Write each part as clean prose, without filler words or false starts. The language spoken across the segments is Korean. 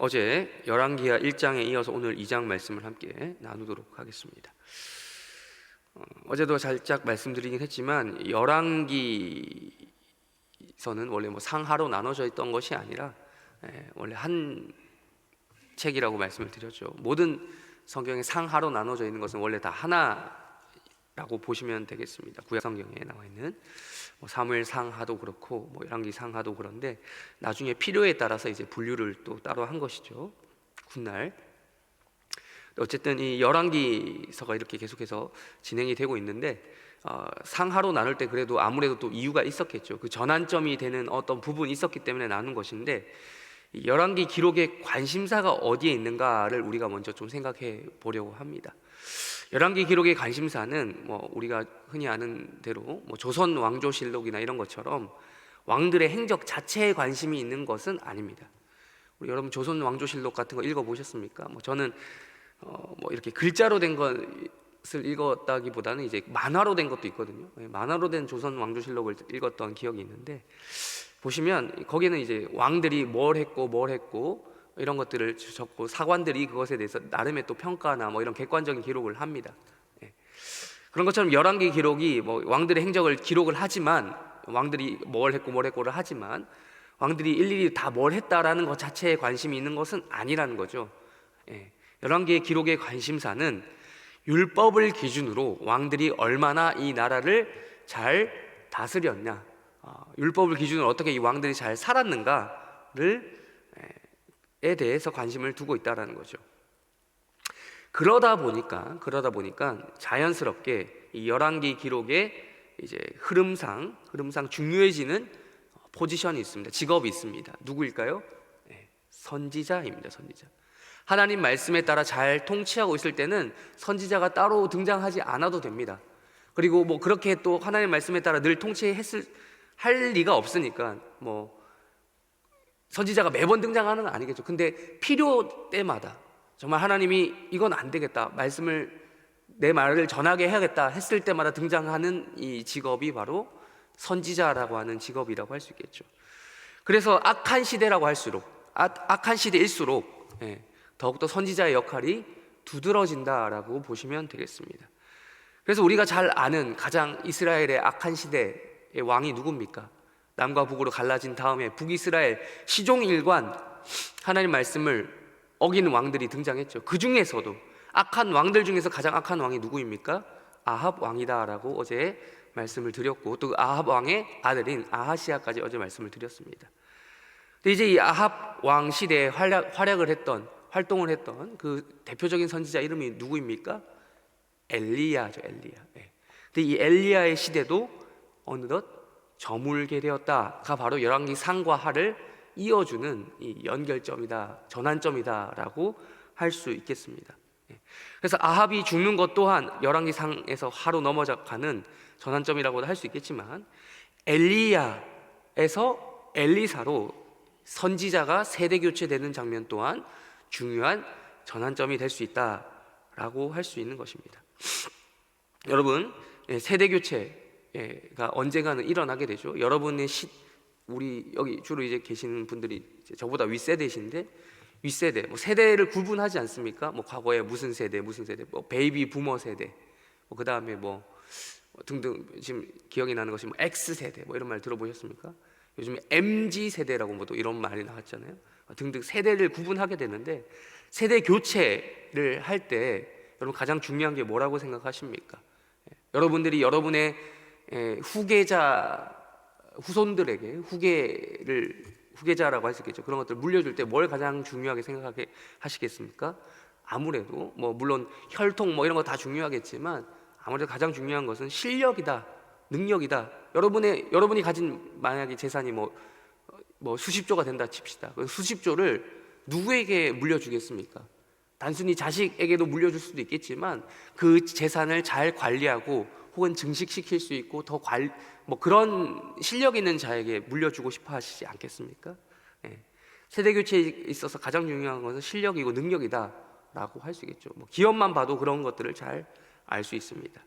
어제 열왕기하 1장에 이어서 오늘 2장 말씀을 함께 나누도록 하겠습니다. 어제도 살짝 말씀드리긴 했지만 열왕기서는 원래 상하로 나눠져 있던 것이 아니라 원래 한 책이라고 말씀을 드렸죠. 모든 성경에 상하로 나눠져 있는 것은 원래 다 하나라고 보시면 되겠습니다. 구약 성경에 나와 있는 사무엘 상하도 그렇고 열왕기 상하도 그런데 나중에 필요에 따라서 이제 분류를 또 따로 한 것이죠. 훗날 어쨌든 이 열왕기서가 이렇게 계속해서 진행이 되고 있는데 상하로 나눌 때 그래도 아무래도 또 이유가 있었겠죠. 그 전환점이 되는 어떤 부분이 있었기 때문에 나눈 것인데, 이 열왕기 기록의 관심사가 어디에 있는가를 우리가 먼저 좀 생각해 보려고 합니다. 열왕기 기록의 관심사는 우리가 흔히 아는 대로 조선 왕조실록이나 이런 것처럼 왕들의 행적 자체에 관심이 있는 것은 아닙니다. 우리 여러분 조선 왕조실록 같은 거 읽어 보셨습니까? 저는 이렇게 글자로 된 것을 읽었다기보다는 이제 만화로 된 것도 있거든요. 만화로 된 조선 왕조실록을 읽었던 기억이 있는데, 보시면 거기는 이제 왕들이 뭘 했고 이런 것들을 적고 사관들이 그것에 대해서 나름의 또 평가나 이런 객관적인 기록을 합니다. 그런 것처럼 열왕기 기록이 왕들의 행적을 기록을 하지만, 왕들이 뭘 했고를 하지만 왕들이 일일이 다 뭘 했다라는 것 자체에 관심이 있는 것은 아니라는 거죠. 열왕기의 기록의 관심사는 율법을 기준으로 왕들이 얼마나 이 나라를 잘 다스렸냐, 율법을 기준으로 어떻게 이 왕들이 잘 살았는가를 에 대해서 관심을 두고 있다라는 거죠. 그러다 보니까 자연스럽게 이 열왕기 기록의 이제 흐름상 중요해지는 포지션이 있습니다. 직업이 있습니다. 누구일까요? 선지자입니다. 선지자. 하나님 말씀에 따라 잘 통치하고 있을 때는 선지자가 따로 등장하지 않아도 됩니다. 그리고 그렇게 또 하나님 말씀에 따라 늘 할 리가 없으니까 선지자가 매번 등장하는 건 아니겠죠. 근데 필요 때마다 정말 하나님이 이건 안 되겠다, 내 말을 전하게 해야겠다 했을 때마다 등장하는 이 직업이 바로 선지자라고 하는 직업이라고 할 수 있겠죠. 그래서 악한 시대일수록 더욱더 선지자의 역할이 두드러진다라고 보시면 되겠습니다. 그래서 우리가 잘 아는 가장 이스라엘의 악한 시대의 왕이 누굽니까? 남과 북으로 갈라진 다음에 북이스라엘 시종일관 하나님 말씀을 어기는 왕들이 등장했죠. 그 중에서도 악한 왕들 중에서 가장 악한 왕이 누구입니까? 아합 왕이다라고 어제 말씀을 드렸고, 또 아합 왕의 아들인 아하시아까지 어제 말씀을 드렸습니다. 근데 이제 이 아합 왕 시대에 활동을 했던 그 대표적인 선지자 이름이 누구입니까? 엘리야죠. 엘리야. 근데 이 엘리야의 시대도 어느덧 저물게 되었다가 바로 열왕기 상과 하를 이어주는 이 연결점이다, 전환점이다라고 할 수 있겠습니다. 그래서 아합이 죽는 것 또한 열왕기 상에서 하로 넘어가는 전환점이라고도 할 수 있겠지만, 엘리야에서 엘리사로 선지자가 세대 교체되는 장면 또한 중요한 전환점이 될 수 있다라고 할 수 있는 것입니다. 여러분, 세대 교체가 언젠가는 일어나게 되죠. 여러분의 우리 여기 주로 이제 계시는 분들이 저보다 윗세대이신데, 윗세대 세대를 구분하지 않습니까? 과거에 무슨 세대 베이비 부머 세대, 그 다음에 등등, 지금 기억이 나는 것이 X 세대 이런 말 들어보셨습니까? 요즘에 MG 세대라고 또 이런 말이 나왔잖아요. 등등 세대를 구분하게 되는데, 세대 교체를 할 때 여러분 가장 중요한 게 뭐라고 생각하십니까? 여러분들이 여러분의 후손들에게 후계자라고 할 수 있겠죠. 그런 것들 물려줄 때 뭘 가장 중요하게 생각하게 하시겠습니까? 아무래도 물론 혈통 이런 거 다 중요하겠지만, 아무래도 가장 중요한 것은 실력이다, 능력이다. 여러분이 가진 만약에 재산이 수십조가 된다 칩시다. 그 수십조를 누구에게 물려주겠습니까? 단순히 자식에게도 물려줄 수도 있겠지만, 그 재산을 잘 관리하고 혹은 증식시킬 수 있고 그런 실력 있는 자에게 물려주고 싶어 하시지 않겠습니까? 세대 교체에 있어서 가장 중요한 것은 실력이고 능력이다라고 할 수 있겠죠. 기업만 봐도 그런 것들을 잘 알 수 있습니다.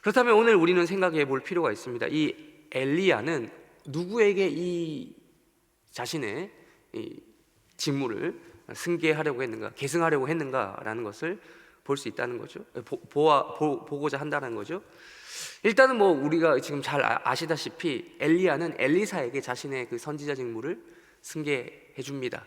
그렇다면 오늘 우리는 생각해 볼 필요가 있습니다. 이 엘리야는 누구에게 이 자신의 직무를 승계하려고 했는가, 계승하려고 했는가라는 것을 볼 수 있다는 거죠. 보고자 한다는 거죠. 일단은 뭐 우리가 지금 잘 아시다시피 엘리야는 엘리사에게 자신의 그 선지자 직무를 승계해 줍니다.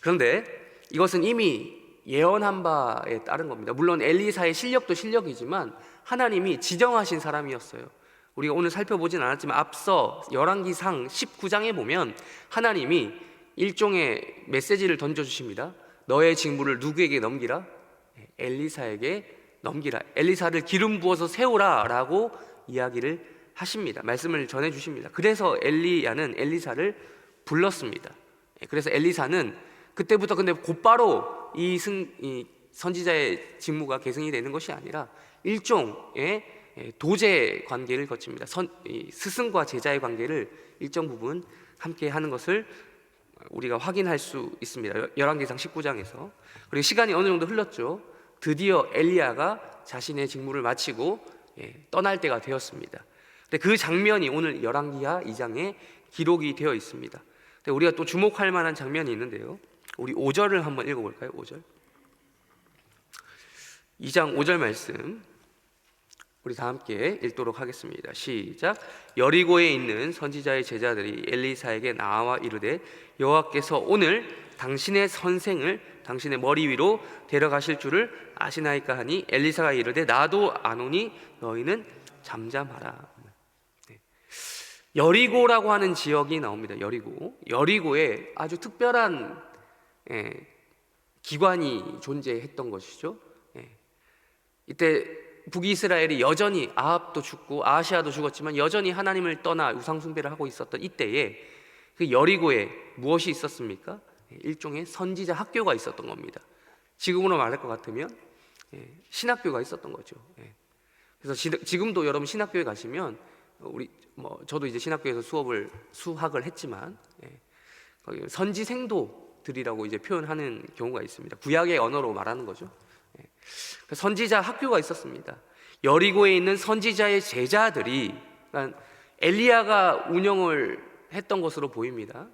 그런데 이것은 이미 예언한 바에 따른 겁니다. 물론 엘리사의 실력도 실력이지만 하나님이 지정하신 사람이었어요. 우리가 오늘 살펴보진 않았지만 앞서 열왕기상 19장에 보면 하나님이 일종의 메시지를 던져주십니다. 너의 직무를 누구에게 넘기라? 엘리사에게 넘기라. 엘리사를 기름 부어서 세우라 라고 이야기를 하십니다. 말씀을 전해주십니다. 그래서 엘리야는 엘리사를 불렀습니다. 그래서 엘리사는 그때부터 근데 곧바로 이 선지자의 직무가 계승이 되는 것이 아니라 일종의 도제 관계를 거칩니다. 스승과 제자의 관계를 일정 부분 함께 하는 것을 우리가 확인할 수 있습니다. 열왕기상 19장에서. 그리고 시간이 어느 정도 흘렀죠. 드디어 엘리야가 자신의 직무를 마치고 떠날 때가 되었습니다. 근데 그 장면이 오늘 열왕기하 2장에 기록이 되어 있습니다. 근데 우리가 또 주목할 만한 장면이 있는데요. 우리 5절을 한번 읽어볼까요? 5절. 2장 5절 말씀 우리 다 함께 읽도록 하겠습니다. 시작. 여리고에 있는 선지자의 제자들이 엘리사에게 나와 이르되 여호와께서 오늘 당신의 선생을 당신의 머리 위로 데려가실 줄을 아시나이까 하니 엘리사가 이르되 나도 아노니 너희는 잠잠하라. 여리고라고 하는 지역이 나옵니다. 여리고에 아주 특별한 기관이 존재했던 것이죠. 이때 북이스라엘이 여전히 아합도 죽고 아하시아도 죽었지만 여전히 하나님을 떠나 우상숭배를 하고 있었던 이때에 그 여리고에 무엇이 있었습니까? 일종의 선지자 학교가 있었던 겁니다. 지금으로 말할 것 같으면 신학교가 있었던 거죠. 그래서 지금도 여러분 신학교에 가시면 저도 이제 신학교에서 수학을 했지만 선지생도들이라고 이제 표현하는 경우가 있습니다. 구약의 언어로 말하는 거죠. 선지자 학교가 있었습니다. 여리고에 있는 선지자의 제자들이 그러니까 엘리야가 운영을 했던 것으로 보입니다.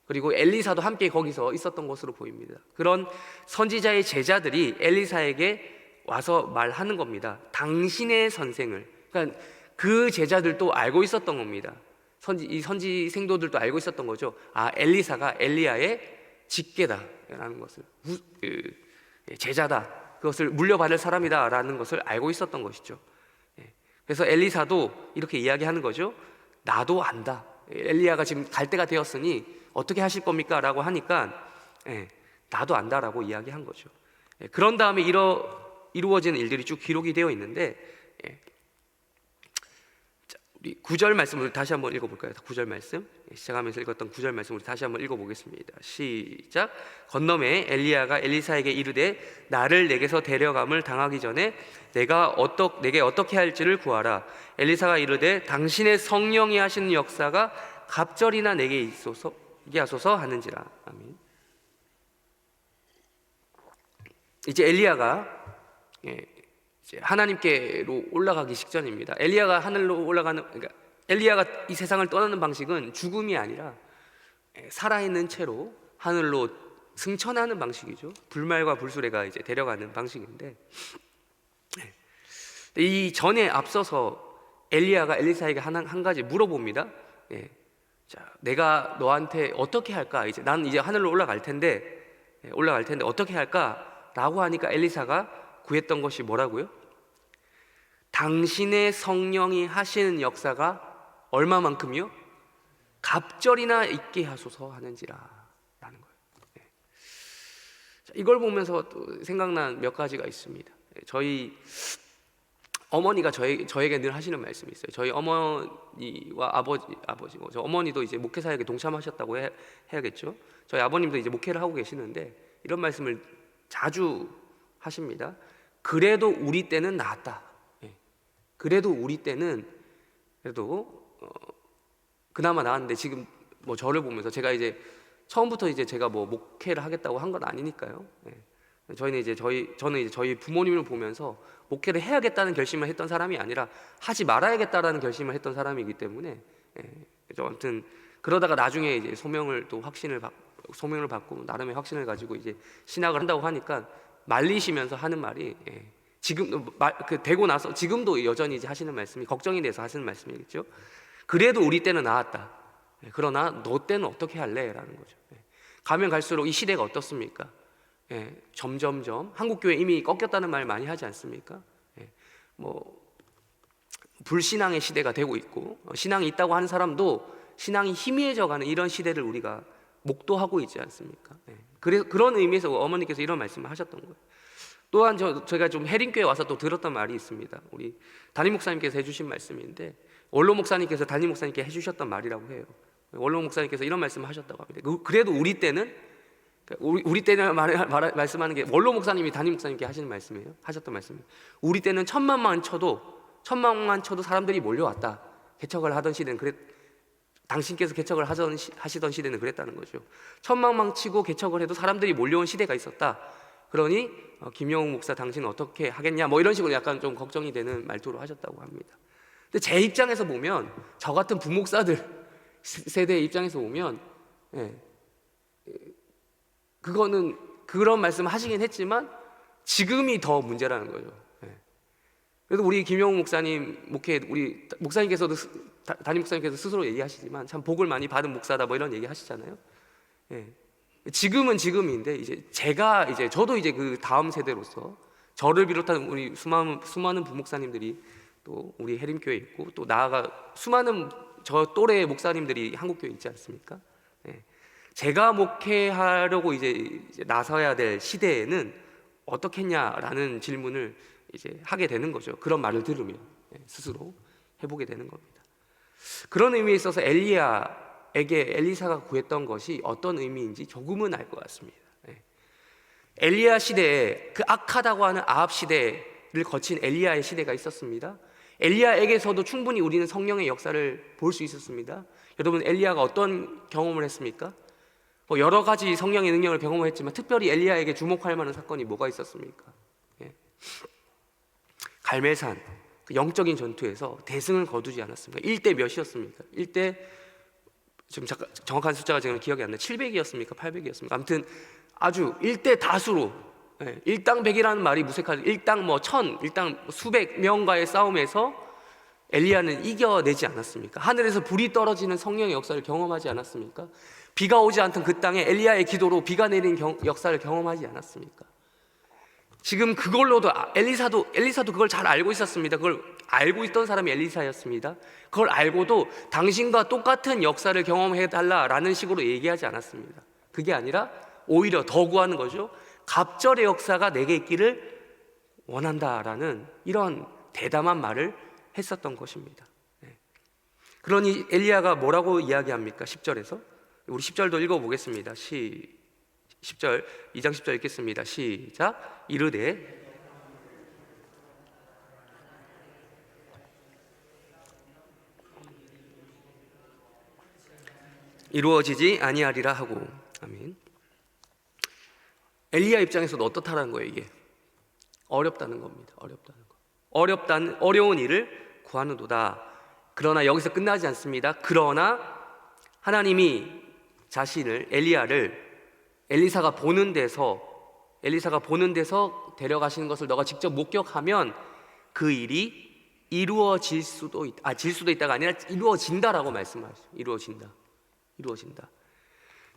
그리고 엘리사도 함께 거기서 있었던 것으로 보입니다. 그런 선지자의 제자들이 엘리사에게 와서 말하는 겁니다. 당신의 선생을. 그러니까 그 제자들도 알고 있었던 겁니다. 이 선지생도들도 알고 있었던 거죠. 엘리사가 엘리야의 직계다라는 것을, 제자다, 그것을 물려받을 사람이다라는 것을 알고 있었던 것이죠. 그래서 엘리사도 이렇게 이야기하는 거죠. 나도 안다. 엘리야가 지금 갈 때가 되었으니 어떻게 하실 겁니까? 라고 하니까 나도 안다라고 이야기한 거죠. 그런 다음에 이루어지는 일들이 쭉 기록이 되어 있는데 우리 9절 말씀을 다시 한번 읽어볼까요? 9절 말씀 시작하면서 읽었던 9절 말씀 우리 다시 한번 읽어보겠습니다. 시작. 건너매 엘리야가 엘리사에게 이르되 나를 내게서 데려감을 당하기 전에 내게 어떻게 할지를 구하라. 엘리사가 이르되 당신의 성령이 하시는 역사가 갑절이나 내게 있게 하소서 하는지라. 아멘. 이제 엘리야가 이제 하나님께로 올라가기 직전입니다. 엘리야가 하늘로 그러니까 엘리야가 이 세상을 떠나는 방식은 죽음이 아니라 살아있는 채로 하늘로 승천하는 방식이죠. 불말과 불수레가 이제 데려가는 방식인데 이 전에 앞서서 엘리야가 엘리사에게 한 가지 물어봅니다. 자, 내가 너한테 어떻게 할까? 난 이제 하늘로 올라갈 텐데 어떻게 할까?라고 하니까 엘리사가 구했던 것이 뭐라고요? 당신의 성령이 하시는 역사가 얼마만큼이요? 갑절이나 있게 하소서 하는지라 라는 거예요. 자, 이걸 보면서 또 생각난 몇 가지가 있습니다. 저희 어머니가 저에게 늘 하시는 말씀이 있어요. 저희 어머니와 아버지 저 어머니도 이제 목회 사역에 동참하셨다고 해야겠죠. 저희 아버님도 이제 목회를 하고 계시는데 이런 말씀을 자주 하십니다. 그래도 우리 때는 나았다. 그래도 우리 때는 그나마 나았는데 지금 저를 보면서 제가 이제 처음부터 이제 제가 목회를 하겠다고 한 건 아니니까요. 저는 이제 저희 부모님을 보면서 목회를 해야겠다는 결심을 했던 사람이 아니라 하지 말아야겠다라는 결심을 했던 사람이기 때문에 아무튼 그러다가 나중에 이제 소명을 또 확신을 소명을 받고 나름의 확신을 가지고 이제 신학을 한다고 하니까 말리시면서 하는 말이 지금 되고 나서 지금도 여전히 이제 하시는 말씀이 걱정이 돼서 하시는 말씀이겠죠. 그래도 우리 때는 나았다. 그러나 너 때는 어떻게 할래? 라는 거죠. 가면 갈수록 이 시대가 어떻습니까? 점점점 한국교회 이미 꺾였다는 말 많이 하지 않습니까? 뭐 불신앙의 시대가 되고 있고 신앙이 있다고 하는 사람도 신앙이 희미해져가는 이런 시대를 우리가 목도하고 있지 않습니까? 그래서 그런 의미에서 어머니께서 이런 말씀을 하셨던 거예요. 또한 제가 좀 해림교회 와서 또 들었던 말이 있습니다. 우리 담임 목사님께서 해주신 말씀인데 원로 목사님께서 담임 목사님께 해주셨던 말이라고 해요. 원로 목사님께서 이런 말씀을 하셨다고 합니다. 그래도 우리 때는 말씀하는 게 원로 목사님이 담임 목사님께 하시는 말씀이에요. 하셨던 말씀이에요. 우리 때는 천만만 쳐도 사람들이 몰려왔다. 개척을 하던 시대는 당신께서 개척을 하시던 시대는 그랬다는 거죠. 천만만 치고 개척을 해도 사람들이 몰려온 시대가 있었다. 그러니 김영욱 목사 당신은 어떻게 하겠냐 뭐 이런 식으로 약간 좀 걱정이 되는 말투로 하셨다고 합니다. 근데 제 입장에서 보면 저 같은 부목사들 세대의 입장에서 보면 그거는 그런 말씀 하시긴 했지만 지금이 더 문제라는 거죠. 그래서 우리 김영욱 목사님 우리 목사님께서도 담임 목사님께서 스스로 얘기하시지만 참 복을 많이 받은 목사다 뭐 이런 얘기 하시잖아요. 지금은 지금인데 저도 이제 그 다음 세대로서 저를 비롯한 우리 수많은 부목사님들이 또 우리 해림교회에 있고 또 나아가 수많은 저 또래의 목사님들이 한국교회에 있지 않습니까? 제가 목회하려고 이제 나서야 될 시대에는 어떻겠냐라는 질문을 이제 하게 되는 거죠. 그런 말을 들으면 스스로 해보게 되는 겁니다. 그런 의미에 있어서 엘리야에게 엘리사가 구했던 것이 어떤 의미인지 조금은 알 것 같습니다. 엘리야 시대에 그 악하다고 하는 아합 시대를 거친 엘리야의 시대가 있었습니다. 엘리야에게서도 충분히 우리는 성령의 역사를 볼 수 있었습니다. 여러분 엘리야가 어떤 경험을 했습니까? 여러 가지 성령의 능력을 경험했지만 특별히 엘리야에게 주목할 만한 사건이 뭐가 있었습니까? 갈멜산 그 영적인 전투에서 대승을 거두지 않았습니까? 1대 몇이었습니까? 1대 지금 정확한 숫자가 지금 기억이 안 나요. 700이었습니까? 800이었습니까? 아무튼 아주 1대 다수로 일당 100이라는 말이 무색하죠. 일당 1000, 일당 수백 명과의 싸움에서 엘리야는 이겨내지 않았습니까? 하늘에서 불이 떨어지는 성령의 역사를 경험하지 않았습니까? 비가 오지 않던 그 땅에 엘리야의 기도로 비가 내리는 역사를 경험하지 않았습니까? 지금 그걸로도 엘리사도 그걸 잘 알고 있었습니다. 그걸 알고 있던 사람이 엘리사였습니다. 그걸 알고도 당신과 똑같은 역사를 경험해달라라는 식으로 얘기하지 않았습니다. 그게 아니라 오히려 더 구하는 거죠. 갑절의 역사가 내게 있기를 원한다라는 이런 대담한 말을 했었던 것입니다. 그러니 엘리야가 뭐라고 이야기합니까? 10절에서 우리 10절도 읽어보겠습니다. 10절 2장 10절 읽겠습니다. 시작. 이르되 이루어지지 아니하리라 하고. 아멘. 엘리야 입장에서도 어떻다는 거예요? 이게 어렵다는 겁니다. 어려운 일을 구하는도다. 그러나 여기서 끝나지 않습니다. 그러나 하나님이 자신을 엘리사가 보는 데서 데려가시는 것을 너가 직접 목격하면 그 일이 이루어질 수도 있다. 질 수도 있다가 아니라 이루어진다라고 말씀하시죠. 이루어진다.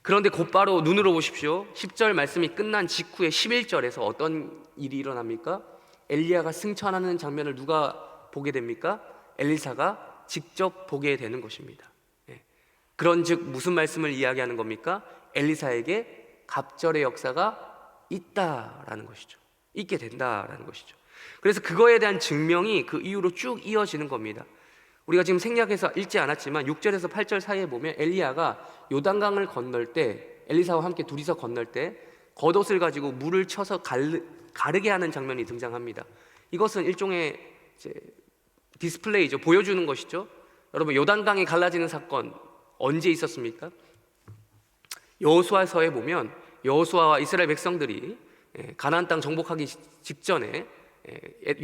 그런데 곧바로 눈으로 보십시오. 10절 말씀이 끝난 직후에 11절에서 어떤 일이 일어납니까? 엘리야가 승천하는 장면을 누가 보게 됩니까? 엘리사가 직접 보게 되는 것입니다. 그런즉 무슨 말씀을 이야기하는 겁니까? 엘리사에게 갑절의 역사가 있다라는 것이죠. 있게 된다라는 것이죠. 그래서 그거에 대한 증명이 그 이후로 쭉 이어지는 겁니다. 우리가 지금 생략해서 읽지 않았지만 6절에서 8절 사이에 보면 엘리야가 요단강을 건널 때 엘리사와 함께 둘이서 건널 때 겉옷을 가지고 물을 쳐서 가르게 하는 장면이 등장합니다. 이것은 일종의 디스플레이죠. 보여주는 것이죠. 여러분 요단강이 갈라지는 사건 언제 있었습니까? 여호수아서에 보면 여호수아와 이스라엘 백성들이 가나안 땅 정복하기 직전에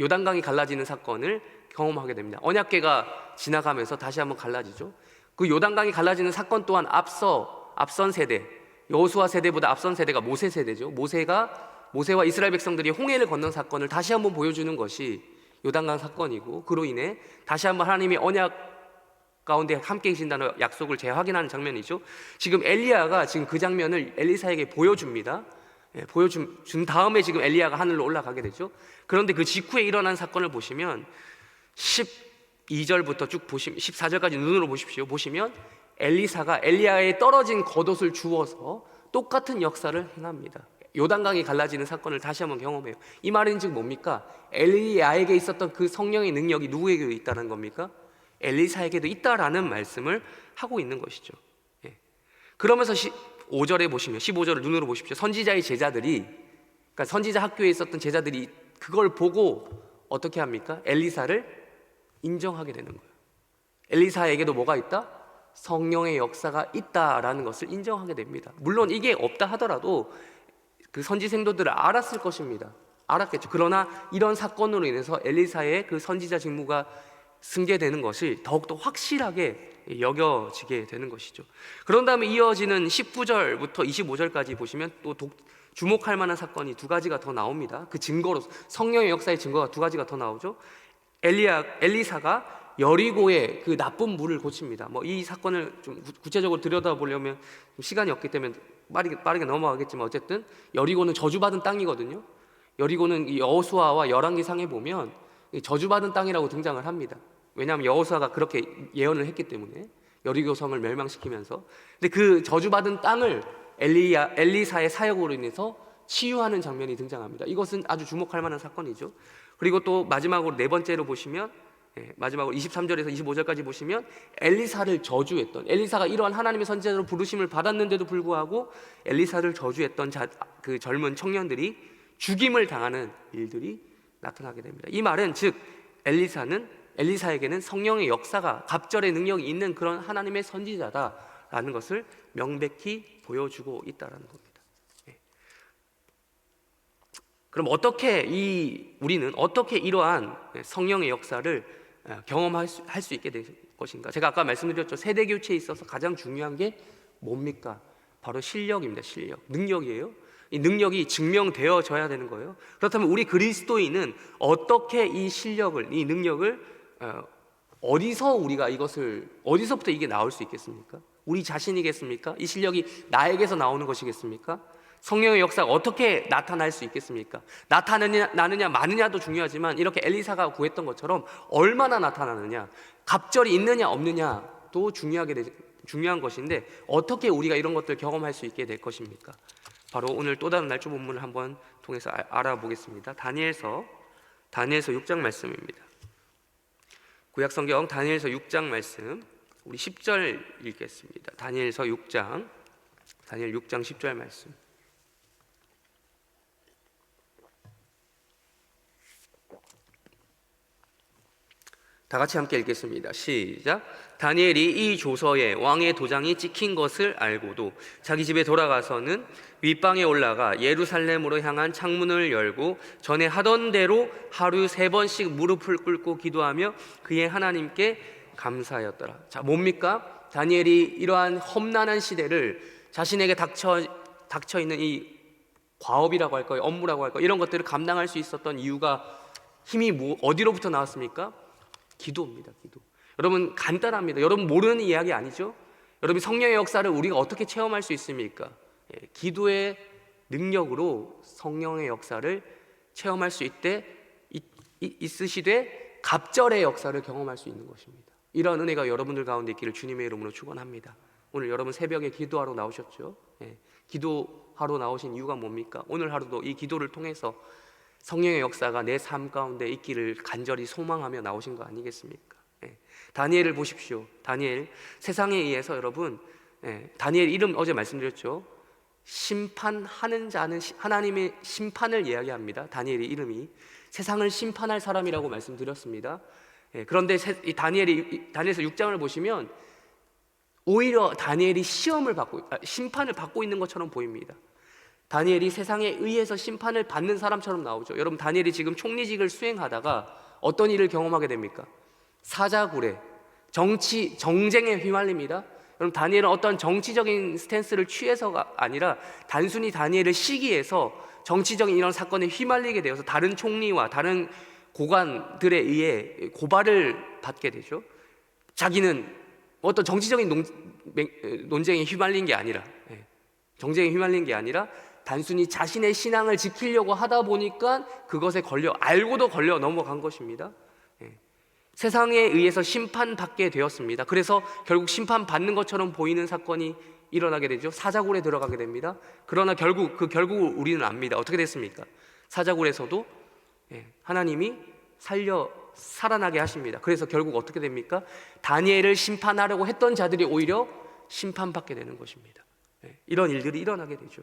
요단강이 갈라지는 사건을 경험하게 됩니다. 언약궤가 지나가면서 다시 한번 갈라지죠. 그 요단강이 갈라지는 사건 또한 앞선 세대 여호수아 세대보다 앞선 세대가 모세 세대죠. 모세와 이스라엘 백성들이 홍해를 건넌 사건을 다시 한번 보여주는 것이 요단강 사건이고, 그로 인해 다시 한번 하나님이 언약 가운데 함께 계신다는 약속을 재확인하는 장면이죠. 지금 엘리야가 지금 그 장면을 엘리사에게 보여줍니다. 보여준 다음에 지금 엘리야가 하늘로 올라가게 되죠. 그런데 그 직후에 일어난 사건을 보시면 12절부터 쭉 보시면 14절까지 눈으로 보십시오. 보시면 엘리사가 엘리야의 떨어진 겉옷을 주워서 똑같은 역사를 행합니다. 요단강이 갈라지는 사건을 다시 한번 경험해요. 이 말은 즉 뭡니까? 엘리야에게 있었던 그 성령의 능력이 누구에게 있다는 겁니까? 엘리사에게도 있다라는 말씀을 하고 있는 것이죠. 그러면서 5절에 보시면 15절을 눈으로 보십시오. 선지자의 제자들이, 그러니까 선지자 학교에 있었던 제자들이 그걸 보고 어떻게 합니까? 엘리사를 인정하게 되는 거예요. 엘리사에게도 뭐가 있다? 성령의 역사가 있다라는 것을 인정하게 됩니다. 물론 이게 없다 하더라도 그 선지 생도들을 알았을 것입니다. 알았겠죠. 그러나 이런 사건으로 인해서 엘리사의 그 선지자 직무가 승계되는 것이 더욱더 확실하게 여겨지게 되는 것이죠. 그런 다음에 이어지는 19절부터 25절까지 보시면 또 주목할 만한 사건이 두 가지가 더 나옵니다. 그 증거로, 성령의 역사의 증거가 두 가지가 더 나오죠. 엘리사가 여리고의 그 나쁜 물을 고칩니다. 이 사건을 좀 구체적으로 들여다보려면 시간이 없기 때문에 빠르게 넘어가겠지만, 어쨌든 여리고는 저주받은 땅이거든요. 여리고는 이 여호수아와 열왕기상에 보면 저주받은 땅이라고 등장을 합니다. 왜냐하면 여호수아가 그렇게 예언을 했기 때문에, 여리고 성을 멸망시키면서. 근데 그 저주받은 땅을 엘리사의 사역으로 인해서 치유하는 장면이 등장합니다. 이것은 아주 주목할 만한 사건이죠. 그리고 또 마지막으로 네 번째로 보시면, 마지막으로 23절에서 25절까지 보시면 엘리사를 저주했던, 엘리사가 이러한 하나님의 선지자로 부르심을 받았는데도 불구하고 엘리사를 저주했던 그 젊은 청년들이 죽임을 당하는 일들이 나타나게 됩니다. 이 말은 즉 엘리사에게는 성령의 역사가, 갑절의 능력이 있는 그런 하나님의 선지자다라는 것을 명백히 보여주고 있다는 겁니다. 그럼 우리는 어떻게 이러한 성령의 역사를 경험할 수 있게 될 것인가? 제가 아까 말씀드렸죠. 세대 교체에 있어서 가장 중요한 게 뭡니까? 바로 실력입니다. 실력, 능력이에요. 이 능력이 증명되어져야 되는 거예요. 그렇다면 우리 그리스도인은 어떻게 이 실력을, 이 능력을 어디서부터 이게 나올 수 있겠습니까? 우리 자신이겠습니까? 이 실력이 나에게서 나오는 것이겠습니까? 성령의 역사가 어떻게 나타날 수 있겠습니까? 나느냐 마느냐도 중요하지만, 이렇게 엘리사가 구했던 것처럼 얼마나 나타나느냐, 갑절이 있느냐 없느냐도 중요한 것인데, 어떻게 우리가 이런 것들을 경험할 수 있게 될 것입니까? 바로 오늘 또 다른 날조 본문을 한번 통해서 알아보겠습니다. 다니엘서 6장 말씀입니다. 구약성경 다니엘서 6장 말씀, 우리 10절 읽겠습니다. 다니엘 6장 10절 말씀. 다 같이 함께 읽겠습니다. 시작. 다니엘이 이 조서에 왕의 도장이 찍힌 것을 알고도 자기 집에 돌아가서는 윗방에 올라가 예루살렘으로 향한 창문을 열고 전에 하던 대로 하루 3번씩 무릎을 꿇고 기도하며 그의 하나님께 감사하였더라. 자, 뭡니까? 다니엘이 이러한 험난한 시대를, 자신에게 닥쳐 있는 이 과업이라고 할까요, 업무라고 할까요, 이런 것들을 감당할 수 있었던 이유가, 힘이 어디로부터 나왔습니까? 기도입니다. 기도. 여러분, 간단합니다. 여러분 모르는 이야기 아니죠? 여러분, 성령의 역사를 우리가 어떻게 체험할 수 있습니까? 기도의 능력으로 성령의 역사를 체험할 수 있으시되 갑절의 역사를 경험할 수 있는 것입니다. 이러한 은혜가 여러분들 가운데 있기를 주님의 이름으로 축원합니다. 오늘 여러분 새벽에 기도하러 나오셨죠? 기도하러 나오신 이유가 뭡니까? 오늘 하루도 이 기도를 통해서 성령의 역사가 내 삶 가운데 있기를 간절히 소망하며 나오신 거 아니겠습니까? 다니엘을 보십시오. 다니엘, 세상에 의해서 여러분, 다니엘 이름 어제 말씀드렸죠. 심판하는 자는, 하나님의 심판을 이야기합니다. 다니엘의 이름이 세상을 심판할 사람이라고 말씀드렸습니다. 그런데 다니엘서 6장을 보시면 오히려 다니엘이 심판을 받고 있는 것처럼 보입니다. 다니엘이 세상에 의해서 심판을 받는 사람처럼 나오죠. 여러분, 다니엘이 지금 총리직을 수행하다가 어떤 일을 경험하게 됩니까? 사자굴에 정쟁에 휘말립니다. 여러분, 다니엘은 어떤 정치적인 스탠스를 취해서가 아니라 단순히 다니엘을 시기해서 정치적인 이런 사건에 휘말리게 되어서 다른 총리와 다른 고관들에 의해 고발을 받게 되죠. 자기는 어떤 정치적인 논쟁에 휘말린 게 아니라, 정쟁에 휘말린 게 아니라 단순히 자신의 신앙을 지키려고 하다 보니까 그것에 알고도 걸려 넘어간 것입니다. 세상에 의해서 심판받게 되었습니다. 그래서 결국 심판받는 것처럼 보이는 사건이 일어나게 되죠. 사자굴에 들어가게 됩니다. 그러나 결국을 우리는 압니다. 어떻게 됐습니까? 사자굴에서도 하나님이 살아나게 하십니다. 그래서 결국 어떻게 됩니까? 다니엘을 심판하려고 했던 자들이 오히려 심판받게 되는 것입니다. 이런 일들이 일어나게 되죠.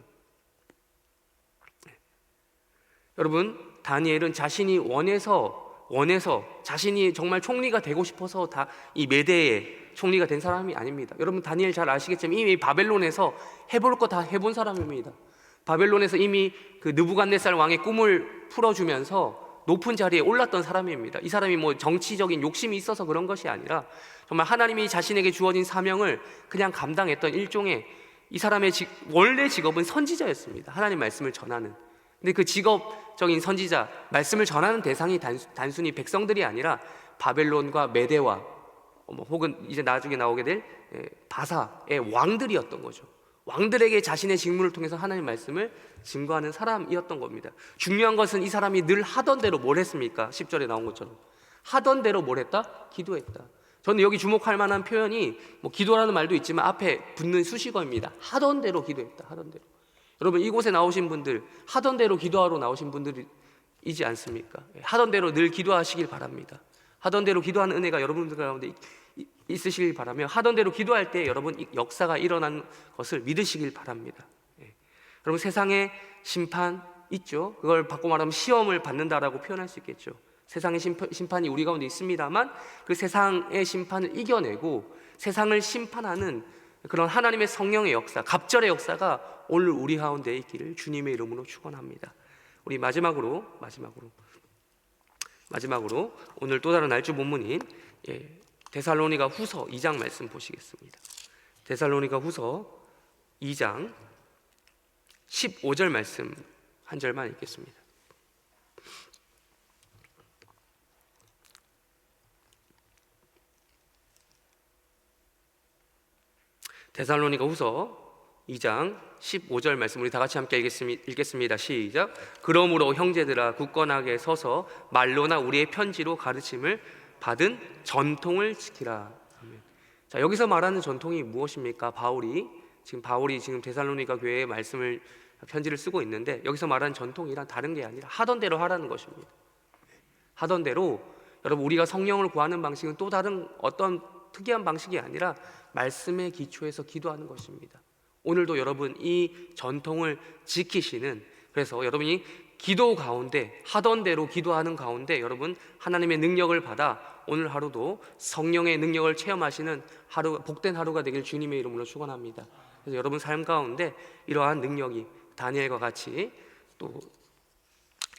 여러분, 다니엘은 자신이 원해서 자신이 정말 총리가 되고 싶어서 다 이 메대의 총리가 된 사람이 아닙니다. 여러분, 다니엘 잘 아시겠지만 이미 바벨론에서 해볼 거 다 해본 사람입니다. 바벨론에서 이미 그 느부갓네살 왕의 꿈을 풀어주면서 높은 자리에 올랐던 사람입니다. 이 사람이 뭐 정치적인 욕심이 있어서 그런 것이 아니라 정말 하나님이 자신에게 주어진 사명을 그냥 감당했던 일종의, 이 사람의 원래 직업은 선지자였습니다. 하나님 말씀을 전하는. 근데 그 직업적인 선지자, 말씀을 전하는 대상이 단순히 백성들이 아니라 바벨론과 메대와 혹은 이제 나중에 나오게 될 바사의 왕들이었던 거죠. 왕들에게 자신의 직무를 통해서 하나님 말씀을 증거하는 사람이었던 겁니다. 중요한 것은 이 사람이 늘 하던 대로 뭘 했습니까? 10절에 나온 것처럼 하던 대로 뭘 했다? 기도했다. 저는 여기 주목할 만한 표현이 기도라는 말도 있지만 앞에 붙는 수식어입니다. 하던 대로 기도했다. 하던 대로. 여러분, 이곳에 나오신 분들 하던 대로 기도하러 나오신 분들이지 않습니까? 하던 대로 늘 기도하시길 바랍니다. 하던 대로 기도하는 은혜가 여러분들 가운데 있으시길 바라며, 하던 대로 기도할 때 여러분 역사가 일어난 것을 믿으시길 바랍니다. 여러분, 세상에 심판 있죠. 그걸 바꿔 말하면 시험을 받는다라고 표현할 수 있겠죠. 세상의 심판이 우리 가운데 있습니다만 그 세상의 심판을 이겨내고 세상을 심판하는 그런 하나님의 성령의 역사, 갑절의 역사가 오늘 우리 가운데 있기를 주님의 이름으로 축원합니다. 우리 마지막으로 오늘 또 다른 날주 본문인 데살로니가 후서 2장 말씀 보시겠습니다. 데살로니가 후서 2장 15절 말씀 한 절만 읽겠습니다. 데살로니가 후서 2장 15절 말씀 우리 다 같이 함께 읽겠습니다. 시작. 그러므로 형제들아 굳건하게 서서 말로나 우리의 편지로 가르침을 받은 전통을 지키라. 아멘. 자, 여기서 말하는 전통이 무엇입니까? 바울이 지금 데살로니가 교회에 편지를 쓰고 있는데, 여기서 말하는 전통이란 다른 게 아니라 하던 대로 하라는 것입니다. 하던 대로, 여러분, 우리가 성령을 구하는 방식은 또 다른 어떤 특이한 방식이 아니라 말씀의 기초에서 기도하는 것입니다. 오늘도 여러분 이 전통을 지키시는, 그래서 여러분이 기도 가운데 하던 대로 기도하는 가운데 여러분 하나님의 능력을 받아 오늘 하루도 성령의 능력을 체험하시는 복된 하루가 되길 주님의 이름으로 축원합니다. 그래서 여러분 삶 가운데 이러한 능력이 다니엘과 같이 또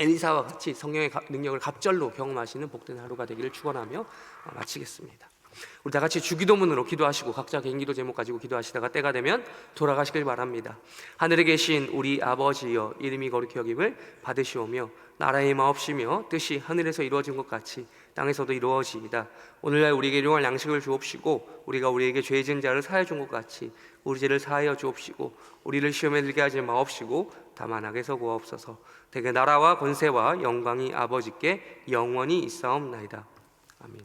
엘리사와 같이 성령의 능력을 갑절로 경험하시는 복된 하루가 되기를 축원하며 마치겠습니다. 우리 다 같이 주기도문으로 기도하시고 각자 개인 기도 제목 가지고 기도하시다가 때가 되면 돌아가시길 바랍니다. 하늘에 계신 우리 아버지여, 이름이 거룩히 여김을 받으시오며 나라의 마옵시며 뜻이 하늘에서 이루어진 것 같이 땅에서도 이루어지이다. 오늘날 우리에게 일용할 양식을 주옵시고 우리가 우리에게 죄 지은 자를 사하여 준 것 같이 우리 죄를 사하여 주옵시고 우리를 시험에 들게 하지 마옵시고 다만 악에서 구하옵소서. 대개 나라와 권세와 영광이 아버지께 영원히 있사옵나이다. 아멘.